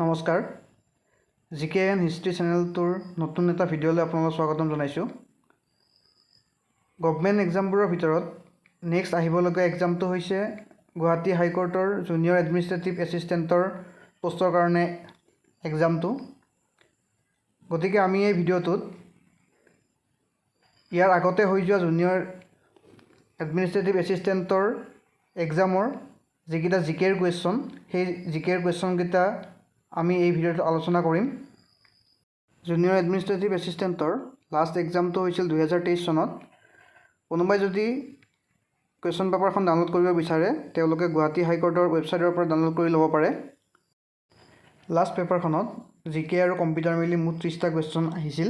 নমস্কাৰ জিকে and history চেনেলটোৰ নতুন এটা ভিডিঅ'লৈ আপোনালোকক স্বাগতম জনাইছোঁ। গভৰ্ণমেণ্ট এক্সামবোৰৰ ভিতৰত নেক্সট আহিবলগীয়া এক্সামটো হৈছে গুৱাহাটী হাইকোৰ্টৰ জুনিয়ৰ এডমিনিষ্ট্ৰেটিভ এছিষ্টেণ্টৰ পোষ্টৰ কাৰণে এক্সামটো। গতিকে আমি এই ভিডিঅ'টোত ইয়াৰ আগতে হৈ যোৱা জুনিয়ৰ এডমিনিষ্ট্ৰেটিভ এছিষ্টেণ্টৰ এক্সামৰ যিকেইটা জিকেৰ কুৱেশ্যন, সেই জিকেৰ কুৱেশ্যনকেইটা আমি এই ভিডিঅ'ত আলোচনা কৰিম। জুনিয়ৰ এডমিনিষ্ট্ৰেটিভ এছিষ্টেণ্টৰ লাষ্ট এক্সামটো হৈছিল 2023 চনত। কোনোবাই যদি কুৱেশ্যন পেপাৰখন ডাউনলোড কৰিব বিচাৰে তেওঁলোকে গুৱাহাটী হাইকোৰ্টৰ ৱেবছাইটৰ পৰা ডাউনলোড কৰি ল'ব পাৰে। লাষ্ট পেপাৰখনত জিকে আৰু কম্পিউটাৰ মিলি মুঠ 30টা কুৱেশ্যন আহিছিল।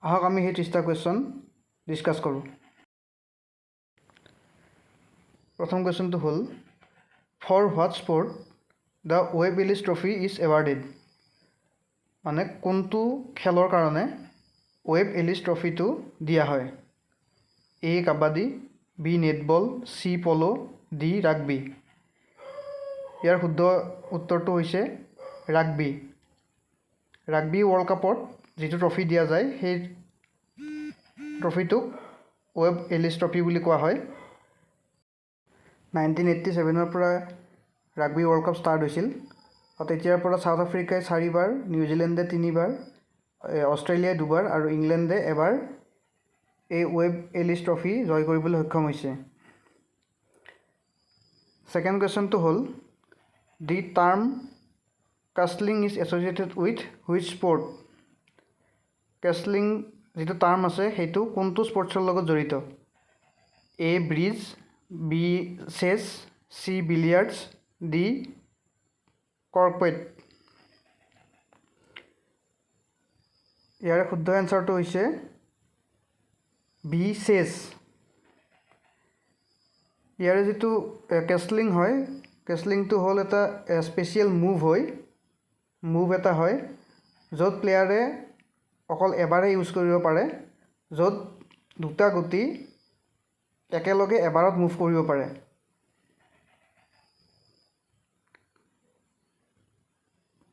আহক আমি সেই 30টা কুৱেশ্যন ডিছকাছ কৰোঁ। প্ৰথম কুৱেশ্যনটো হ'ল for what sport the Webb Ellis trophy is awarded. মানে কোনটো খেলৰ কাৰণে ৱেব এলিছ ট্ৰফিটো দিয়া হয়? A kabaddi, B netball, C polo', D rugby. ইয়াৰ শুদ্ধ উত্তৰটো হৈছে ৰাগবী। ৰাগবী ৱৰ্ল্ড কাপত যিটো ট্ৰফি দিয়া যায় সেই ট্ৰফিটোক ৱেব এলিছ ট্ৰফি বুলি কোৱা হয়। 1987ৰ পৰা ৰাগবী ৱৰ্ল্ড কাপ ষ্টাৰ্ট হৈছিল। তেতিয়াৰ পৰা ছাউথ আফ্ৰিকাই 4বাৰ, নিউজিলেণ্ডে 3বাৰ, অষ্ট্ৰেলিয়াই 2বাৰ আৰু ইংলেণ্ডে এবাৰ এই ৱেব এলিছ ট্ৰফি জয় কৰিবলৈ সক্ষম হৈছে। ছেকেণ্ড কুৱেশ্যনটো হ'ল the term castling is associated with which sport. Castling যিটো টাৰ্ম আছে সেইটো কোনটো স্পৰ্টছৰ লগত জড়িত? A bridge, B chess, C billiards, D croquet. ইয়াৰে শুদ্ধ এনচাৰটো হৈছে বি চেছ। ইয়াৰে যিটো কেষ্টলিং হয়, কেষ্টলিংটো হ'ল এটা স্পেচিয়েল মুভ এটা হয় য'ত প্লেয়াৰে অকল এবাৰে ইউজ কৰিব পাৰে, য'ত দুটা গুটি একেলগে এবাৰত মুভ কৰিব পাৰে।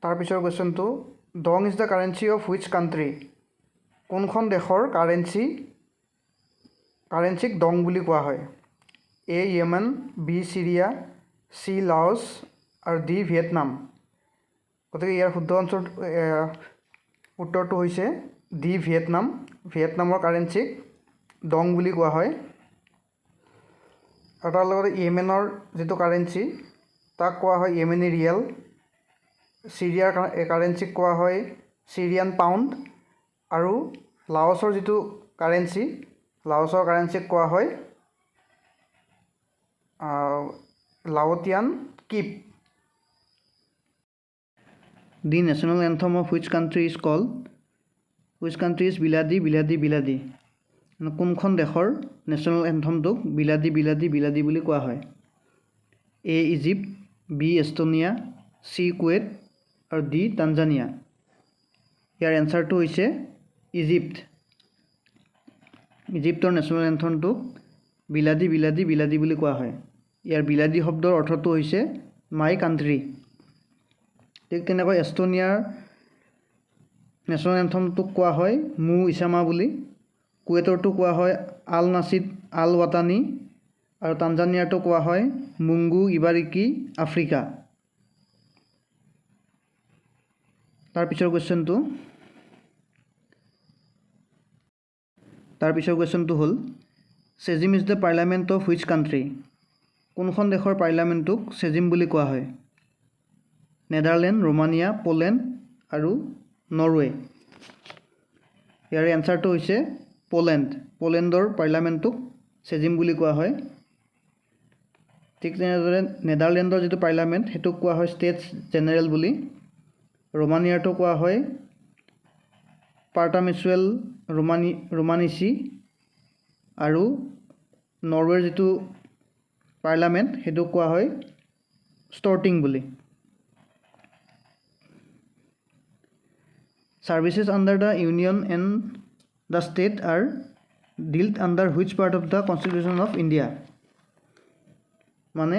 তাৰপিছৰ কুৱেশ্যনটো dong is the currency of which country. কোনখন দেশৰ কাৰেঞ্চিক ডং বুলি কোৱা হয়? A Yemen, B Syria, C Laos আৰু ডি ভিয়েটনাম। গতিকে ইয়াৰ শুদ্ধ উত্তৰটো হৈছে ডি ভিয়েটনাম। ভিয়েটনামৰ কাৰেঞ্চিক ডং বুলি কোৱা হয়। আৰু তাৰ লগতে য়েমেনৰ যিটো কাৰেঞ্চি তাক কোৱা হয় য়েমেনী ৰিয়েল। চিৰিয়াৰ কাৰেঞ্চিক কোৱা হয় চিৰিয়ান পাউণ্ড। আৰু লাওছৰ যিটো কাৰেঞ্চি, লাওছৰ কাৰেঞ্চিক কোৱা হয় Laotian kip. The national anthem of which country is called. Which country is Biladi Biladi Biladi. কোনখন দেশৰ নেশ্যনেল এন্থমটোক বিলাদী বিলাদী বিলাদী বুলি কোৱা হয়? এ Egypt, B Estonia, C Kuwait আৰু ডি তানজানিয়া। ইয়াৰ এনচাৰটো হৈছে ইজিপ্ট। ইজিপ্তৰ নেশ্যনেল এন্থমটোক বিলাদী বিলাদী বিলাদী বুলি কোৱা হয়। ইয়াৰ বিলাদী শব্দৰ অৰ্থটো হৈছে মাই কাণ্ট্ৰি। ঠিক তেনেকৈ এষ্টনিয়াৰ নেশ্যনেল এন্থমটোক কোৱা হয় মু ইছামা বুলি। কুৱেইটৰটো কোৱা হয় আল নাছিদ আল ৱাটানী আৰু তানজানিয়াৰটো কোৱা হয় মুংগু ইবাৰিকি আফ্ৰিকা। তাৰপিছৰ কুৱেশ্যনটো হ'ল Sejm is the parliament of which country. কোনখন দেশৰ পাৰ্লিয়ামেণ্টটোক চেজিম বুলি কোৱা হয়? নেদাৰলেণ্ড, ৰোমানিয়া, পোলেণ্ড আৰু নৰৱে। ইয়াৰ এনচাৰটো হৈছে পোলেণ্ড। পোলেণ্ডৰ পাৰ্লিয়ামেণ্টটোক চেজিম বুলি কোৱা হয়। ঠিক তেনেদৰে নেদাৰলেণ্ডৰ যিটো পাৰ্লিয়ামেণ্ট সেইটোক কোৱা হয় ষ্টেটছ জেনেৰেল বুলি। ৰোমানিয়াৰটো কোৱা হয় পাৰ্টামিচুৱেল ৰোমানিচি আৰু নৰৱেৰ যিটো পাৰ্লিয়ামেণ্ট সেইটোক কোৱা হয় ষ্টৰ্টিং বুলি। Services under the Union and the state are dealt under which part of the Constitution of India? মানে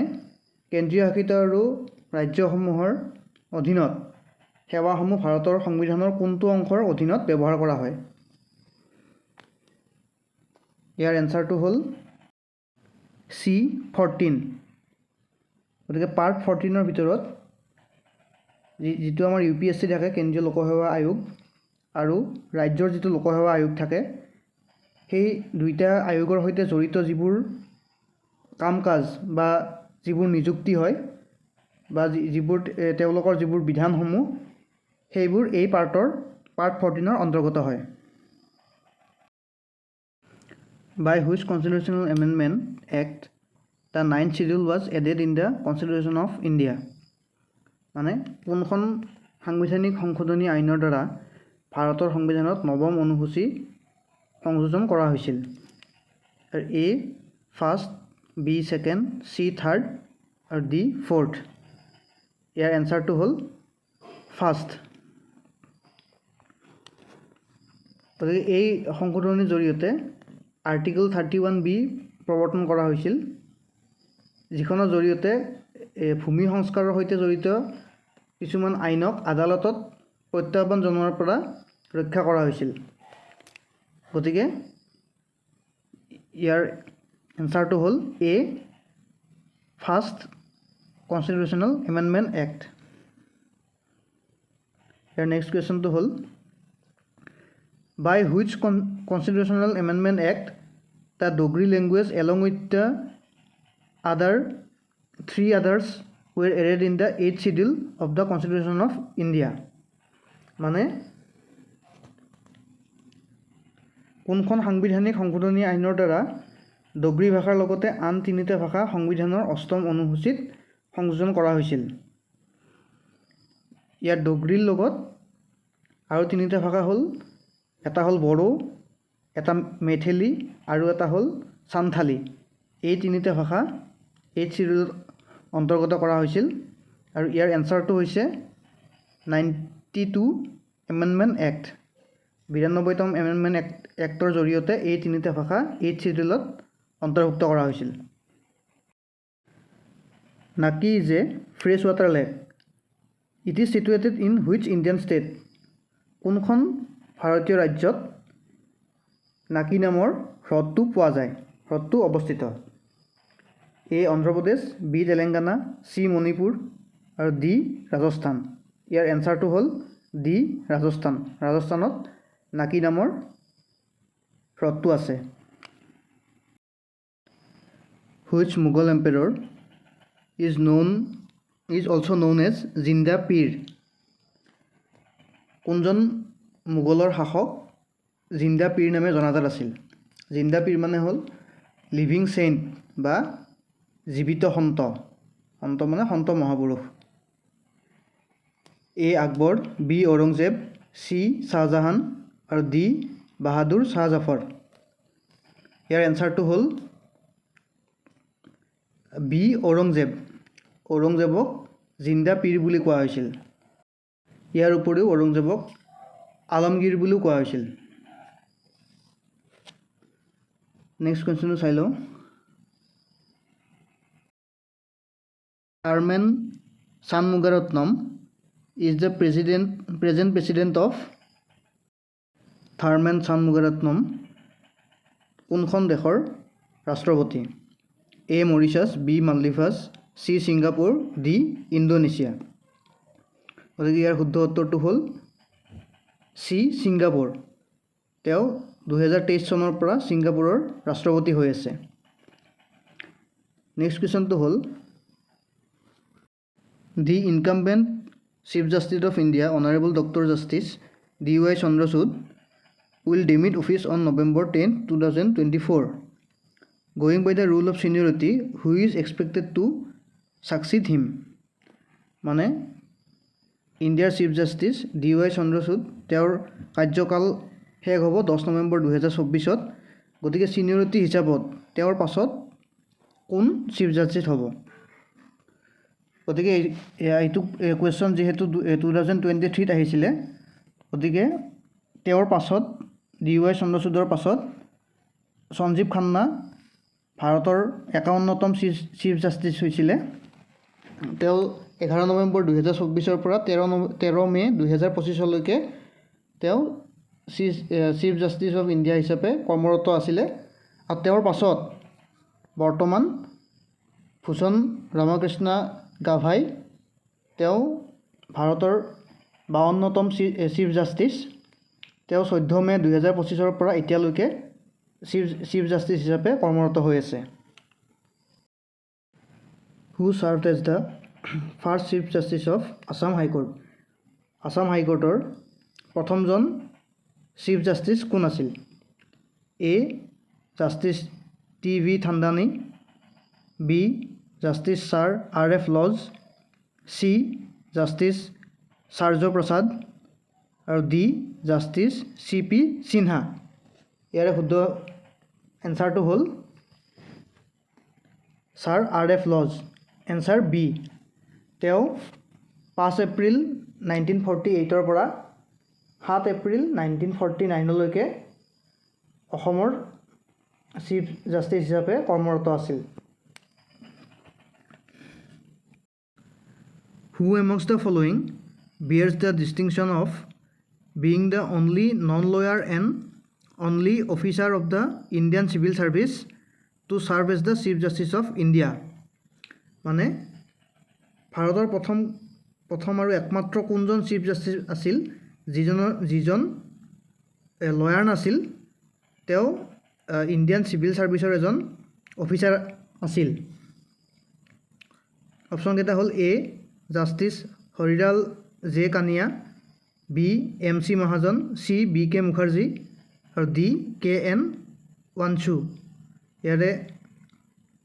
কেন্দ্ৰীয় শাসিত আৰু ৰাজ্যসমূহৰ অধীনত সেৱাসমূহ ভাৰতৰ সংবিধানৰ কোনটো অংশৰ অধীনত ব্যৱহাৰ কৰা হয়? ইয়াৰ এনচাৰটো হ'ল C14। গতিকে পাৰ্ট 14ৰ ভিতৰত যিটো আমাৰ UPSC থাকে, কেন্দ্ৰীয় লোকসেৱা আয়োগ, আৰু ৰাজ্যৰ যিটো লোকসেৱা আয়োগ থাকে, সেই দুইটা আয়োগৰ সৈতে জড়িত যিবোৰ কাম কাজ বা যিবোৰ নিযুক্তি হয় বা যিবোৰ তেওঁলোকৰ যিবোৰ বিধানসমূহ, সেইবোৰ এই পাৰ্ট 14ৰ অন্তৰ্গত হয়। By which constitutional amendment act the 9th schedule was added in the Constitution of India? মানে কোনখন সাংবিধানিক সংশোধনী আইনৰ দ্বাৰা ভাৰতৰ সংবিধানত নৱম অনুসূচী সংযোজন কৰা হৈছিল? A first, B second, C third আৰু D ফ'ৰ্থ। ইয়াৰ এনচাৰটো হ'ল ফাৰ্ষ্ট। গতিকে এই সংশোধনীৰ জৰিয়তে আৰ্টিকল 31B প্ৰৱৰ্তন কৰা হৈছিল, যিখনৰ জৰিয়তে ভূমি সংস্কাৰৰ সৈতে জড়িত কিছুমান আইনক আদালতত প্ৰত্যাহ্বান জনোৱাৰ পৰা ৰক্ষা কৰা হৈছিল। গতিকে ইয়াৰ এনচাৰটো হ'ল A first constitutional amendment act. ইয়াৰ নেক্সট কুৱেশ্যনটো হ'ল by which constitutional amendment act the Dogri language along with the three others were added in the 8th schedule of the Constitution of India? মানে কোনখন সাংবিধানিক সংশোধনী আইনৰ দ্বাৰা ডগৰী ভাষাৰ লগতে আন তিনিটা ভাষা সংবিধানৰ 8ম অনুসূচীত সংযোজন কৰা হৈছিল? ইয়াত ডগৰীৰ লগত আৰু তিনিটা ভাষা হ'ল, এটা হ'ল বড়ো, এটা মেথেলি আৰু এটা হ'ল সান্থালী। এই তিনিটা ভাষা 8th শিডিউলত অন্তৰ্গত কৰা হৈছিল আৰু ইয়াৰ এনচাৰটো হৈছে 92 এমেণ্ডমেণ্ট এক্ট। 92তম এমেণ্ডমেণ্ট এক্টৰ জৰিয়তে এই তিনিটা ভাষা 8th শিডিউলত অন্তৰ্ভুক্ত কৰা হৈছিল। নাকি is a fresh water lake. It is situated in which Indian state? কোনখন ভাৰতীয় ৰাজ্যত নাকি নামৰ হ্ৰদটো পোৱা যায়, হ্ৰদটো অৱস্থিত? A Andhra Pradesh, B Telangana, C Manipur আৰু D ৰাজস্থান। ইয়াৰ এনচাৰটো হ'ল D ৰাজস্থান। ৰাজস্থানত নাকি নামৰ হ্ৰদটো আছে। Which Mughal emperor is also known as জিন্দা পীৰ? কোনজন মোগলৰ শাসক জিন্দা পীৰ নামে জনাজাত আছিল? জিন্দা পীৰ মানে হ'ল লিভিং চেইণ্ট বা জীৱিত সন্ত। সন্ত মানে সন্ত মহাপুৰুষ। A Akbar, B Aurangzeb, C Shah Jahan আৰু D বাহাদুৰ শ্বাহ জাফৰ। ইয়াৰ এনচাৰটো হ'ল B ঔৰংজেব। ঔৰংজেবক জিন্দা পীৰ বুলি কোৱা হৈছিল। ইয়াৰ উপৰিও ঔৰংজেবক আলমগীৰ বুলিও কোৱা হৈছিল। নেক্সট কুৱেশ্যনটো চাই লওঁ। Tharman Shanmugaratnam is the present president of. Tharman Shanmugaratnam কোনখন দেশৰ ৰাষ্ট্ৰপতি? A Mauritius, B Maldives, C Singapore, D Indonesia. গতিকে ইয়াৰ শুদ্ধ উত্তৰটো হ'ল C ছিংগাপুৰ। তেওঁ 2023 চনৰ পৰা ছিংগাপুৰৰ ৰাষ্ট্ৰপতি হৈ আছে। নেক্সট কুৱেশ্যনটো হ'ল the incumbent chief justice of India honourable doctor justice DY Chandrachud will demit office on November 10, 2024. Going by the rule of seniority, who is expected to succeed him? মানে ইণ্ডিয়াৰ চিফ জাষ্টিছ DY চন্দ্ৰচূড় তেওঁৰ কাৰ্যকাল শেষ হ'ব 10 নৱেম্বৰ 2024। গতিকে ছিনিয়ৰিটি হিচাপত তেওঁৰ পাছত কোন চিফ জাষ্টিছ হ'ব? গতিকে এইটো কুৱেশ্যন যিহেতু 2023ত আহিছিলে, গতিকে তেওঁৰ পাছত DY চন্দ্ৰচূড়ৰ পাছত সঞ্জীৱ খান্না ভাৰতৰ 51তম চিফ জাষ্টিছ হৈছিলে। তেওঁ 11 নৱেম্বৰ 2024 পৰা 13 মে 2025 তেওঁ চিফ জাষ্টিছ অফ ইণ্ডিয়া হিচাপে কৰ্মৰত আছিলে আৰু তেওঁৰ পাছত বৰ্তমান ভূষণ ৰামকৃষ্ণ গাভাই তেওঁ ভাৰতৰ 52তম চিফ জাষ্টিছ তেওঁ 14 মে 2025 পৰা এতিয়ালৈকে চিফ জাষ্টিছ হিচাপে কৰ্মৰত হৈ আছে who served as the first chief justice of Assam High Court Assam হাইকোৰ্টৰ প্ৰথমজন চিফ জাষ্টিছ কোন আছিল A justice TV. Thandani B justice sir RF. Lodge C justice Sarjoo Prasad আৰু ডি জাষ্টিছ চি.পি. সিনহা ইয়াৰে শুদ্ধ এনচাৰটো হ'ল sir RF. Lodge answer B তেওঁ 5 এপ্ৰিল 1948 পৰা 7 এপ্ৰিল 1949 অসমৰ চিফ জাষ্টিছ হিচাপে কৰ্মৰত আছিল Who amongst the following bears the distinction of being the only non-lawyer and only officer of the Indian Civil Service to serve as the Chief Justice of India মানে ভাৰতৰ প্ৰথম আৰু একমাত্ৰ কোনজন চিফ জাষ্টিছ আছিল যিজন লয়াৰ নাছিল তেওঁ ইণ্ডিয়ান চিভিল ছাৰ্ভিচৰ এজন অফিচাৰ আছিল অপশ্যন কেইটা হ'ল A justice Harilal J Kania B M C Mahajan C B K Mukherjee আৰু ডি কে এন ৱানছু ইয়াৰে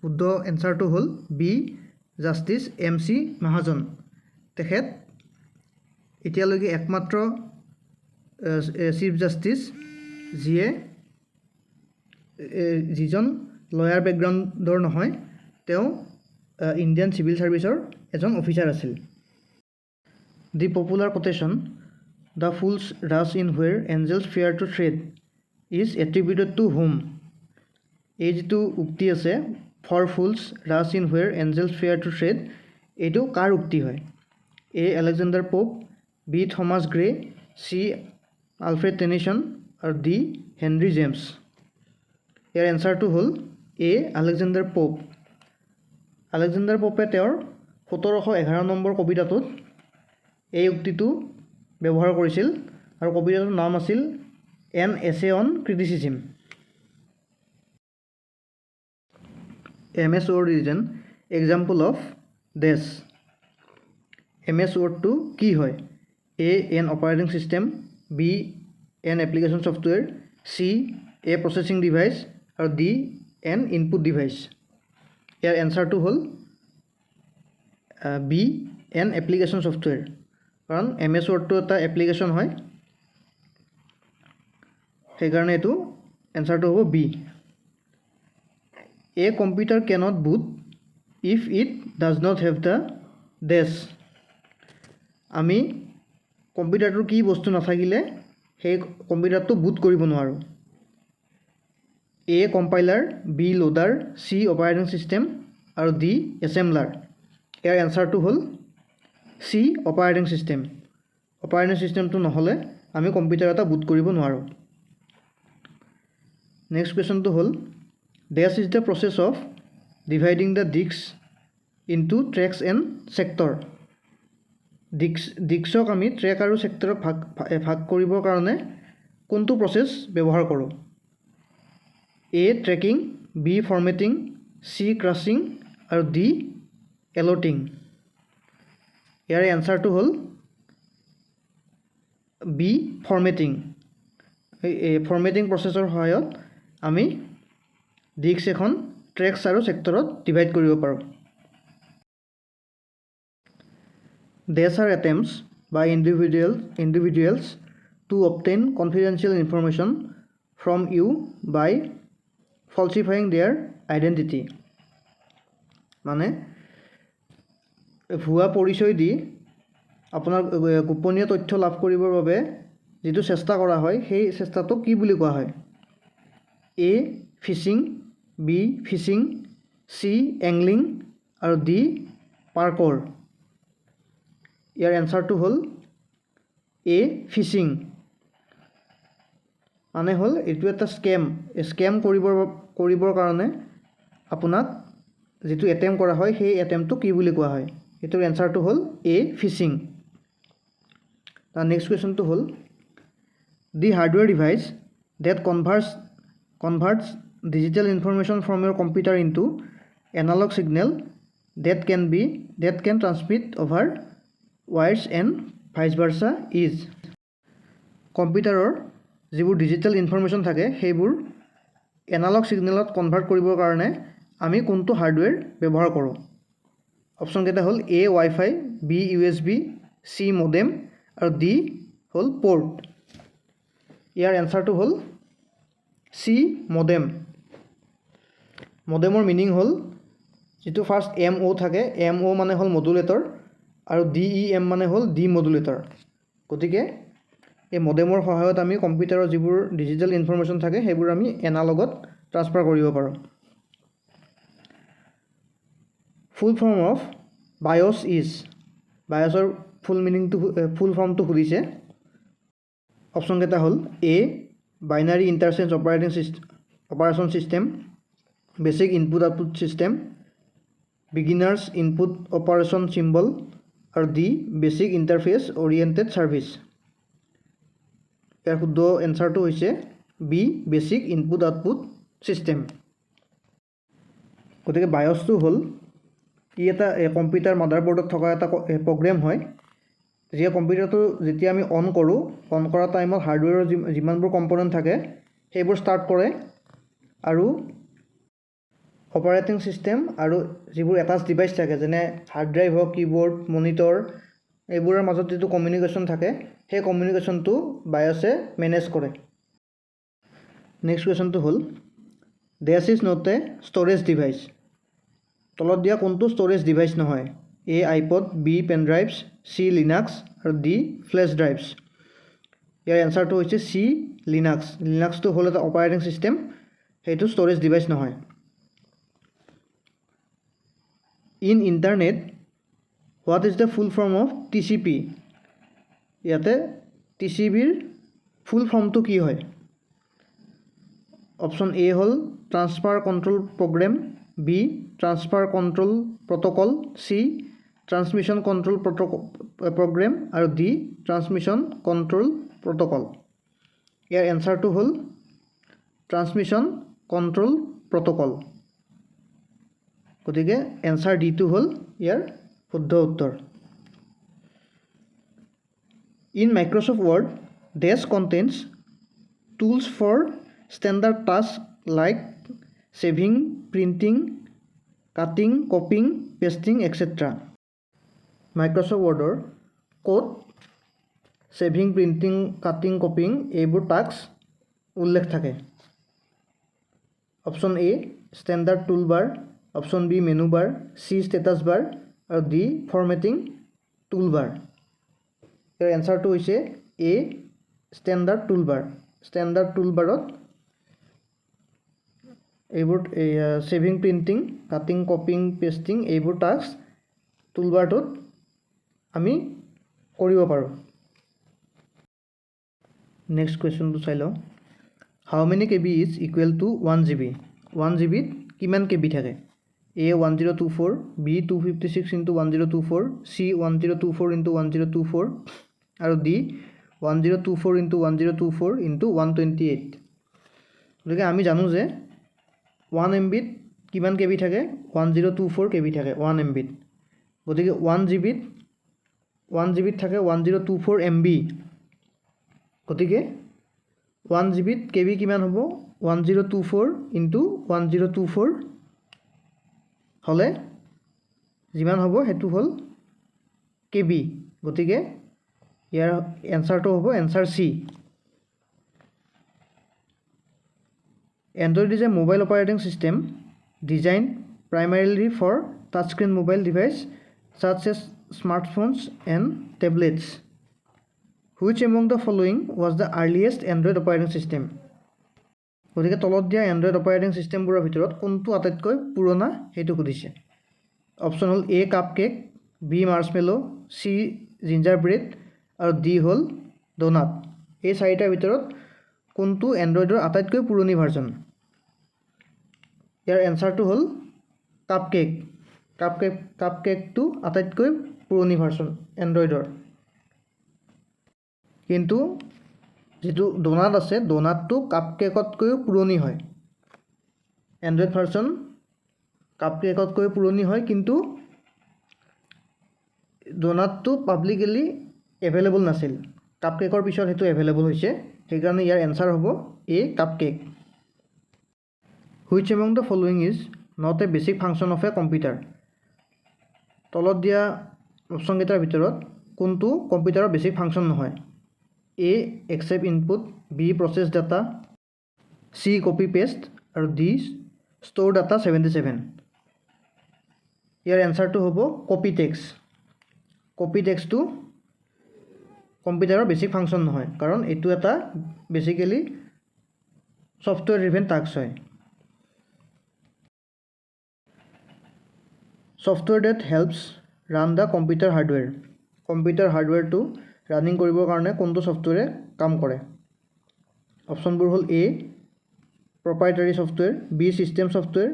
শুদ্ধ এনচাৰটো হ'ল B justice M C Mahajan তেখেত এতিয়ালৈকে একমাত্ৰ চিফ জাষ্টিছ যিজন লয়াৰ বেকগ্ৰাউণ্ডৰ নহয় তেওঁ ইণ্ডিয়ান চিভিল ছাৰ্ভিচৰ এজন অফিচাৰ আছিল the popular quotation the fools rush in where angels fear to tread is attributed to whom এই যিটো উক্তি আছে for fools rush in where angels fear to tread এইটো কাৰ উক্তি হয় A Alexander Pope B Thomas Gray C Alfred Tennyson আৰু D Henry James ইয়াৰ এনচাৰটো হ'ল এ আলেকজেণ্ডাৰ পোপে তেওঁৰ 1711 নম্বৰ কবিতাটোত এই উক্তিটো ব্যৱহাৰ কৰিছিল আৰু কবিতাটোৰ নাম আছিল এন এছে on criticism MS Word is an example of this MS Wordটো কি হয় A an operating system B an application software C a processing device আৰু D an input device ইয়াৰ এনচাৰটো হ'ল B an application software কাৰণ MS Wordটো এটা application হয় সেইকাৰণে এইটো এনচাৰটো হ'ব B A computer cannot boot if it does not have the dash আমি কম্পিউটাৰটোৰ কি বস্তু নাথাকিলে সেই কম্পিউটাৰটো বুট কৰিব নোৱাৰোঁ A compiler B loader C operating system আৰু D এছেম্বলাৰ ইয়াৰ এনচাৰটো হ'ল C অপাৰেটিং চিষ্টেমটো নহ'লে আমি কম্পিউটাৰ এটা বুট কৰিব নোৱাৰোঁ নেক্সট কুৱেশ্যনটো হ'ল Dash is the process of dividing the disks into tracks and sector. Diskক আমি ট্ৰেক আৰু সেক্টৰক ভাগ কৰিবৰ কাৰণে কোনটো প্ৰচেছ ব্যৱহাৰ কৰোঁ A tracking B formatting C crashing আৰু D এলটিং ইয়াৰ এনচাৰটো হ'ল B ফৰমেটিং এই ফৰমেটিং প্ৰচেছৰ সহায়ত আমি ডিস্ক এখন ট্ৰেক্স আৰু সেক্টৰত ডিভাইড কৰিব পাৰোঁ These are attempts by individuals to obtain confidential information from you by falsifying their identity মানে ভুৱা পৰিচয় দি আপোনাৰ গোপনীয় তথ্য লাভ কৰিবৰ বাবে যেটো চেষ্টা কৰা হয় সেই চেষ্টাটো কি বুলি কোৱা হয় A fishing B fishing C angling আৰু D পাৰ্কৰ ইয়াৰ এনচাৰটো হ'ল এ ফিচিং মানে হ'ল এইটো এটা স্কেম কৰিবৰ কাৰণে আপোনাক যেটো এটেম্প কৰা হয় সেই এটেম্পটো কি বুলি কোৱা হয় এটোৰ এনসাৰটো হ'ল এ ফিচিং তাৰ নেক্সট কোৱেশ্চনটো হ'ল the hardware device that converts digital information from your computer into analog signal that can transmit over wires and vice versa is কম্পিউটাৰৰ যিবোৰ ডিজিটেল ইনফৰমেশ্যন থাকে সেইবোৰ এনালগ সিগনেলত কনভাৰ্ট কৰিবৰ কাৰণে আমি কোনটো হাৰ্ডৱেৰ ব্যৱহাৰ কৰোঁ অপচন কেইটা হ'ল এ ৱাইফাই বি ইউএছবি সি মডেম আৰু ডি হ'ল পোৰ্ট ইয়াৰ এনসাৰটো হ'ল সি মডেমৰ মিনিং হ'ল যেটো ফাৰ্স্ট এম ও থাকে এম ও মানে হ'ল মডুলেটৰ আৰু ডি ই এম মানে হ'ল ডি মডুলেটৰ গতিকে এই মডেমৰ সহায়ত আমি কম্পিউটাৰৰ যিবোৰ ডিজিটেল ইনফৰমেশ্যন থাকে সেইবোৰ আমি এনালগত ট্ৰান্সফাৰ কৰিব পাৰোঁ full form of BIOS is BIOSৰ ফুল ফৰ্মটো সুধিছে অপচন কেইটা হ'ল A binary interchange operation system basic input output system beginners input operation symbol আৰু D basic interface oriented service ইয়াৰ শুদ্ধ এনসাৰটো হৈছে B basic input output system গতিকে BIOSটো হ'ল ই এটা কম্পিউটাৰ মাদাৰবোৰ্ডত থকা এটা প্ৰগ্ৰেম হয় যে কম্পিউটাৰটো যেতিয়া আমি অন কৰা টাইমত হাৰ্ডৱেৰৰ যিমানবোৰ কম্পোনেণ্ট থাকে সেইবোৰ ষ্টাৰ্ট কৰে আৰু অপাৰেটিং সিস্টেম আৰু যিবোৰ এটাচ ডিভাইস থাকে যেনে হাৰ্ড ড্ৰাইভ হওক কিবোৰ্ড মনিটৰ এইবোৰৰ মাজত যেটো কমিউনিকেশ্যন থাকে সেই কমিউনিকেশ্যনটো BIOSে মেনেজ কৰে নেক্সট কোৱেশ্চনটো হ'ল this is not a storage device তলত দিয়া কোনটো ষ্ট'ৰেজ ডিভাইস নহয় A iPod B pen drives C Linux আৰু ডি ফ্লেছ ড্ৰাইভছ ইয়াৰ এনসাৰটো হৈছে সি লিনাক্সটো হ'ল এটা অপাৰেটিং সিস্টেম সেইটো ষ্ট'ৰেজ ডিভাইস নহয় in internet what is the full form of TCP ইয়াতে টিচিপিৰ ফুল ফৰ্মটো কি হয় অপচন এ হ'ল transfer control program B transfer control protocol C transmission control program আৰু ডি ট্ৰান্সমিশ্যন কণ্ট্ৰোল প্ৰট'কল ইয়াৰ এনসাৰটো হ'ল ট্ৰান্সমিশ্যন কণ্ট্ৰোল প্ৰট'কল গতিকে এনসাৰ ডিটো হ'ল ইয়াৰ শুদ্ধ উত্তৰ in Microsoft Word this contains tools for standard task like saving printing cutting copying pasting etc Microsoft ৱৰ্ডৰ ক'ত saving printing cutting copying এইবোৰ টাস্ক উল্লেখ থাকে option A standard tool bar option B menu bar C status bar আৰু D formatting টুল বাৰ ইয়াৰ এনসাৰটো হৈছে এ standard tool বাৰত এইবোৰ saving printing cutting copying pasting এইবোৰ টাস্ক টুলবাৰটোত আমি কৰিব পাৰোঁ নেক্সট কোৱেশ্চনটো চাই লওঁ how many KB is equal to 1 GB 1 GB কিমান কেবি থাকে এ 1024 বি 256 × 1024 চি 1024 × 1024 আৰু ডি 1024 × 1024 × 128 গতিকে আমি জানো যে 1 MB কিমান কেবি থাকে 1024 কেবি থাকে 1 MB গতিকে 1 GB থাকে 1024 MB গতিকে 1 GB কেবি কিমান হ'ব 1024 × 1024 হলে যিমান হ'ব হেতু হ'ল কেবি গতিকে ইয়াৰ এনসাৰটো হ'ব answer C Android is a mobile operating system designed primarily for touchscreen mobile device such as smartphones and tablets. Which among the following was the earliest Android operating system? গতিকে তলত দিয়া Android operating system বোৰৰ ভিতৰত কোনটো আটাইতকৈ পুৰণা হেতু সুধিছে অপচন হ'ল এ কাপকেক বি মাৰ্শমেলো চি জিঞ্জাৰব্ৰেড আৰু ডি হ'ল ডোনাট। এই চাৰিটাৰ ভিতৰত কোনটো এণ্ড্ৰইডৰ আটাইতকৈ পুৰণি ভাৰ্জন? ইয়াৰ এনচাৰটো হ'ল কাপকেক। কাপকেকটো আটাইতকৈ পুৰণি ভাৰ্জন এণ্ড্ৰইডৰ। কিন্তু যিটো ডোনাট আছে ডোনাটটো কাপকেকতকৈও পুৰণি হয়। এণ্ড্ৰইড ভাৰ্জন কাপকেকতকৈ পুৰণি হয়, কিন্তু ডোনাটটো পাব্লিকেলি এভেইলেবল নাছিল। কাপকেকৰ পিছত সেইটো এভেইলেবল হৈছে, সেইকাৰণে ইয়াৰ এনচাৰ হ'ব A cupcake. Which among the following is not a basic function of a computer? তলত দিয়া অপশ্যনকেইটাৰ ভিতৰত কোনটো কম্পিউটাৰৰ বেছিক ফাংচন নহয়? A accept input, B process data, C copy paste আৰু ডি ষ্ট'ৰ ডাটা 77। ইয়াৰ এনচাৰটো হ'ব কপি টেক্সট। কপি টেক্সটটো কম্পিউটাৰৰ বেছিক ফাংচন নহয়, কাৰণ এইটো এটা বেছিকেলি ছফ্টৱেৰ ড্ৰিভেন টাস্ক হয়। Software that helps run the computer hardware. Computer হাৰ্ডৱেৰটো ৰানিং কৰিবৰ কাৰণে কোনটো ছফ্টৱেৰে কাম কৰে? অপশ্যনবোৰ হ'ল A proprietary software, B system software,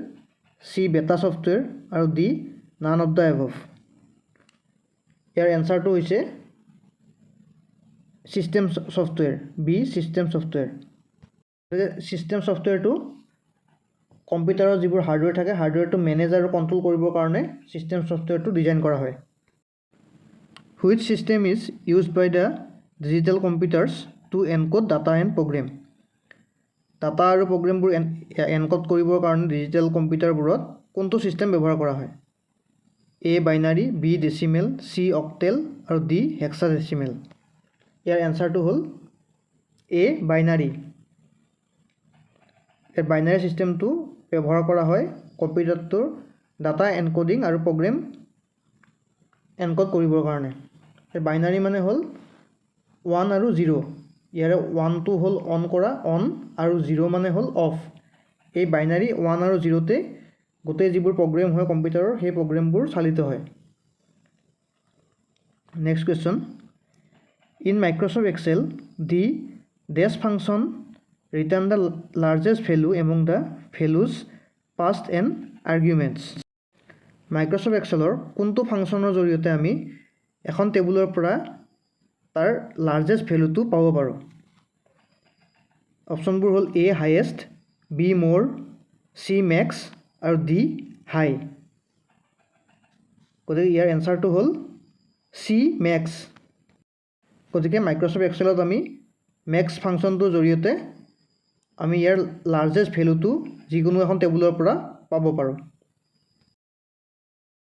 C beta software আৰু D none of the above. ইয়াৰ এনচাৰটো হৈছে system software, B system software. System ছফ্টৱেৰটো কম্পিউটাৰৰ যিবোৰ হাৰ্ডৱেৰ থাকে হাৰ্ডৱেৰটো মেনেজ আৰু কণ্ট্ৰল কৰিবৰ কাৰণে ছিষ্টেম ছফ্টৱেৰটো ডিজাইন কৰা হয়। Which system is used by the digital computers to encode data and program? Data আৰু প্ৰগ্ৰেমবোৰ এনক'ড কৰিবৰ কাৰণে ডিজিটেল কম্পিউটাৰবোৰত কোনটো ছিষ্টেম ব্যৱহাৰ কৰা হয়? এ বাইনাৰী, বি ডেচিমেল, চি অক্টেল আৰু ডি হেক্সাডেচিমেল। ইয়াৰ এনচাৰটো হ'ল এ বাইনাৰী। এই বাইনাৰী ছিষ্টেমটো ব্যৱহাৰ কৰা হয় কম্পিউটাৰটোৰ ডাটা এনক'ডিং আৰু প্ৰগ্ৰেম এনক'ড কৰিবৰ কাৰণে। এই বাইনাৰী মানে হ'ল 1 আৰু 0। ইয়াৰে 1টো হ'ল অন কৰা অন আৰু 0 মানে হ'ল অফ। এই বাইনাৰী 1 আৰু 0তে গোটেই যিবোৰ প্ৰগ্ৰেম হয় কম্পিউটাৰৰ সেই প্ৰগ্ৰেমবোৰ চালিত হয়। Next question. In Microsoft Excel the this function return the largest value among the values passed and arguments. Microsoft এক্সেলৰ কোনটো ফাংচনৰ জৰিয়তে আমি এখন টেবুলৰ পৰা তাৰ লাৰ্জেষ্ট ভেলুটো পাব পাৰোঁ? অপশ্যনবোৰ হ'ল এ হাইয়েষ্ট, বি মোৰ, চি মেক্স আৰু ডি হাই। গতিকে ইয়াৰ এনচাৰটো হ'ল চি মেক্স। গতিকে মাইক্ৰ'ছফ্ট এক্সেলত আমি মেক্স ফাংচনটোৰ জৰিয়তে আমি ইয়াৰ লাৰ্জেষ্ট ভেলুটো যিকোনো এখন টেবুলৰ পৰা পাব পাৰোঁ।